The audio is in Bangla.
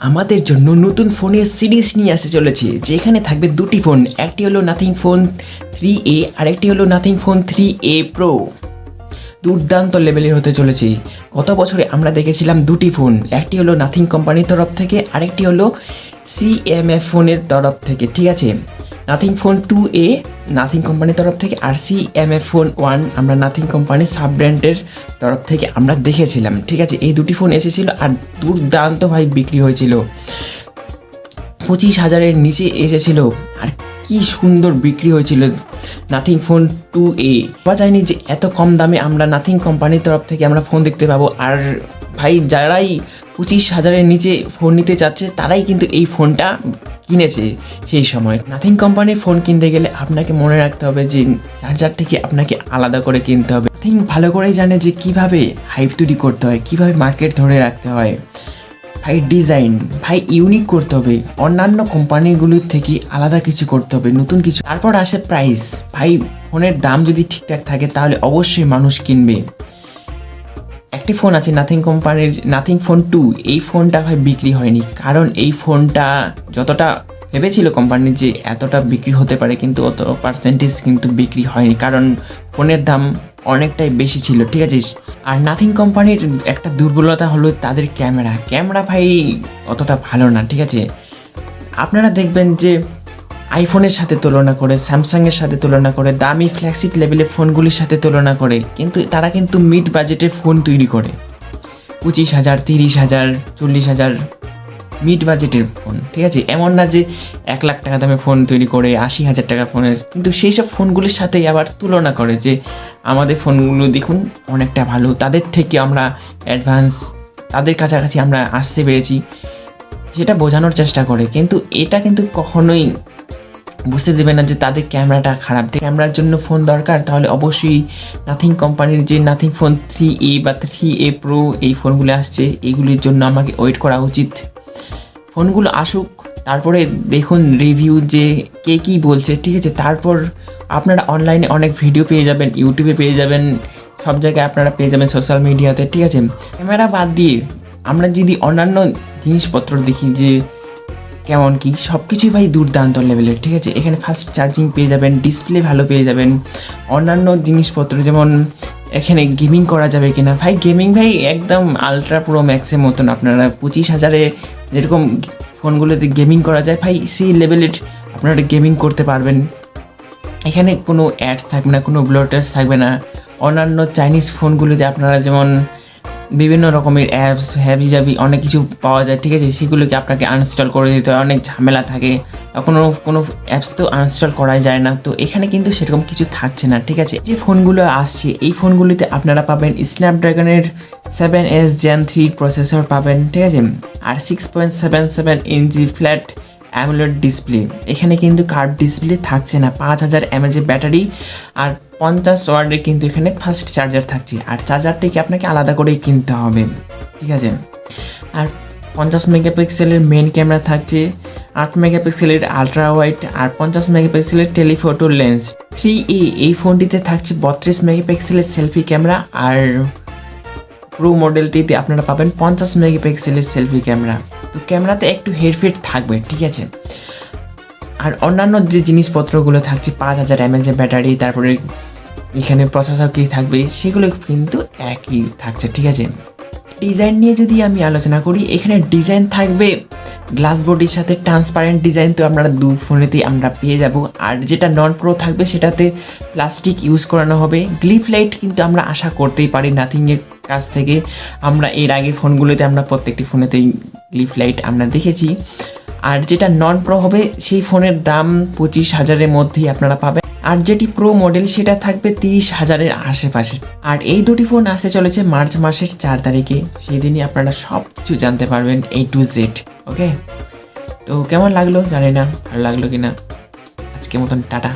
আমাদের জন্য নতুন ফোনের সিরিজ নিয়ে আসতে চলেছে, যেখানে থাকবে দুটি ফোন। একটি হলো নাথিং ফোন 3A আর একটি হলো নাথিং ফোন 3A প্রো। দুর্দান্ত লেভেলের হতে চলেছে। গত বছরে আমরা দেখেছিলাম দুটি ফোন, একটি হলো নাথিং কোম্পানির তরফ থেকে আরেকটি হলো CMF ফোনের তরফ থেকে। ঠিক আছে, নাথিং ফোন 2A নাথিং কোম্পানির তরফ থেকে আর CMF ফোন 1 আমরা নাথিং কোম্পানির সাব ব্র্যান্ডের তরফ থেকে আমরা দেখেছিলাম। ঠিক আছে, এই দুটি ফোন এসেছিল আর দুর্দান্ত ভাই বিক্রি হয়েছিল, 25,000-এর নিচে এসেছিল আর কি সুন্দর বিক্রি হয়েছিল নাথিং ফোন 2A। পাওয়া যায়নি যে এত কম দামে আমরা নাথিং কোম্পানির তরফ থেকে আমরা ফোন দেখতে পাবো। আর ভাই যারাই 25,000-এর নিচে ফোন নিতে চাচ্ছে তারাই কিন্তু এই ফোনটা কিনেছে সেই সময়। নাথিং কোম্পানির ফোন কিনতে গেলে আপনাকে মনে রাখতে হবে যে চার্জার থেকে আপনাকে আলাদা করে কিনতে হবে। নাথিং ভালো করেই জানে যে কিভাবে হাইপ তৈরি করতে হয়, কিভাবে মার্কেট ধরে রাখতে হয়। ভাই ডিজাইন ভাই ইউনিক করতে হবে, অন্যান্য কোম্পানিগুলির থেকে আলাদা কিছু করতে হবে, নতুন কিছু। তারপর আসে প্রাইস। ভাই ফোনের দাম যদি ঠিকঠাক থাকে তাহলে অবশ্যই মানুষ কিনবে। একটি ফোন আছে নাথিং কোম্পানির, নাথিং ফোন 2। এই ফোনটা ভাই বিক্রি হয়নি, কারণ এই ফোনটা যতটা ভেবেছিল কোম্পানির যে এতটা বিক্রি হতে পারে, কিন্তু অত পার্সেন্টেজ কিন্তু বিক্রি হয়নি, কারণ ফোনের দাম অনেকটাই বেশি ছিল। ঠিক আছে, আর নাথিং কোম্পানির একটা দুর্বলতা হলো তাদের ক্যামেরা ভাই অতটা ভালো না। ঠিক আছে, আপনারা দেখবেন যে আইফোনের সাথে তুলনা করে, স্যামসাংয়ের সাথে তুলনা করে, দামি ফ্ল্যাগশিপ লেভেলের ফোনগুলির সাথে তুলনা করে, কিন্তু তারা কিন্তু মিড বাজেটের ফোন তৈরি করে। 25,000, 30,000, 40,000 মিড বাজেটের ফোন। ঠিক আছে, এমন না যে 1 লাখ টাকা দামে ফোন তৈরি করে 80,000 টাকা ফোনের, কিন্তু সেই সব ফোনগুলির সাথেই আবার তুলনা করে যে আমাদের ফোনগুলো দেখুন অনেকটা ভালো, তাদের থেকে আমরা অ্যাডভান্স, তাদের কাছাকাছি আমরা আসতে পেরেছি, সেটা বোঝানোর চেষ্টা করে। কিন্তু এটা কিন্তু কখনোই বুঝতে দেবে না যে তাদের ক্যামেরাটা খারাপ। ক্যামেরার জন্য ফোন দরকার, তাহলে অবশ্যই নাথিং কোম্পানির যে নাথিং ফোন 3A বা 3A প্রো এই ফোনগুলো আসছে, এইগুলির জন্য আমাকে ওয়েট করা উচিত। ফোনগুলো আসুক, তারপরে দেখুন রিভিউ যে কে কী বলছে। ঠিক আছে, তারপর আপনারা অনলাইনে অনেক ভিডিও পেয়ে যাবেন, ইউটিউবে পেয়ে যাবেন, সব জায়গায় আপনারা পেয়ে যাবেন, সোশ্যাল মিডিয়াতে। ঠিক আছে, ক্যামেরা বাদ দিয়ে আমরা যদি অন্যান্য জিনিসপত্র দেখি যে কেমন কি, সব কিছুই ভাই দুর্দান্ত লেভেলের। ঠিক আছে, এখানে ফাস্ট চার্জিং পেয়ে যাবেন, ডিসপ্লে ভালো পেয়ে যাবেন, অন্যান্য জিনিসপত্র যেমন এখানে গেমিং করা যাবে কিনা। ভাই গেমিং ভাই একদম আলট্রা প্রো ম্যাক্সের মতন, আপনারা 25,000-এ যেরকম ফোনগুলোতে গেমিং করা যায় ভাই সেই লেভেলের আপনারা গেমিং করতে পারবেন। এখানে কোনো অ্যাডস থাকবে না, কোনো ব্লটার্স থাকবে না। অন্যান্য চাইনিজ ফোনগুলোতে আপনারা যেমন বিভিন্ন রকমের অ্যাপস হ্যাবি অনেক কিছু পাওয়া যায়। ঠিক আছে, সেগুলোকে আপনাকে আনইনস্টল করে দিতে হয়, অনেক ঝামেলা থাকে, কোনো অ্যাপস তো আনইনস্টল করাই যায় না। তো এখানে কিন্তু সেরকম কিছু থাকছে না। ঠিক আছে, যে ফোনগুলো আসছে এই ফোনগুলিতে আপনারা পাবেন স্ন্যাপড্রাগনের 7S Gen 3 প্রসেসর পাবেন। ঠিক আছে, আর 6.77 ইঞ্চি ফ্ল্যাট অ্যামোলেড ডিসপ্লে। এখানে কিন্তু কার্ভ ডিসপ্লে থাকছে না, 5,000 mAh ব্যাটারি আর 50 ওয়াটের কিন্তু এখানে ফাস্ট চার্জার থাকছে। আর চার্জারটিকে আপনাকে আলাদা করেই কিনতে হবে। ঠিক আছে, আর 50 মেগাপিক্সেলের মেন ক্যামেরা থাকছে, 8 মেগাপিক্সেলের আলট্রা ওয়াইড আর 50 মেগাপিক্সেলের টেলিফোটো লেন্স। 3A এই ফোনটিতে থাকছে 32 মেগাপিক্সেলের সেলফি ক্যামেরা, আর প্রো মডেলটিতে আপনারা পাবেন 50 মেগাপিক্সেলের সেলফি ক্যামেরা। তো ক্যামেরাতে একটু হেরফের থাকবে। ঠিক আছে, আর অন্যান্য যে জিনিসপত্রগুলো থাকছে 5,000 mAh ব্যাটারি, তারপরে এখানে প্রসেসর কী থাকবে সেগুলো কিন্তু একই থাকছে। ঠিক আছে, ডিজাইন নিয়ে যদি আমি আলোচনা করি, এখানে ডিজাইন থাকবে গ্লাস বডির সাথে ট্রান্সপারেন্ট ডিজাইন, তো আমরা দু ফোনেতেই আমরা পেয়ে যাব। আর যেটা নন প্রো থাকবে সেটাতে প্লাস্টিক ইউজ করানো হবে। গ্লিফ লাইট কিন্তু আমরা আশা করতেই পারি নাথিংয়ের কাছ থেকে, আমরা এর আগে ফোনগুলোতে আমরা প্রত্যেকটি ফোনেতেই গ্লিফ লাইট আমরা দেখেছি। আর যেটা নন প্রো হবে সেই ফোনের দাম 25,000-এর মধ্যেই আপনারা পাবেন, আর যেটি প্রো মডেল সেটা থাকবে 30,000-এর আশেপাশে। আর এই দুটি ফোন আসতে চলেছে মার্চ মাসের 4 তারিখে, সেই দিনই আপনারা সব কিছু জানতে পারবেন A to Z। ওকে, তো কেমন লাগলো জানি না, ভালো লাগলো কিনা। আজকের মতন টাটা।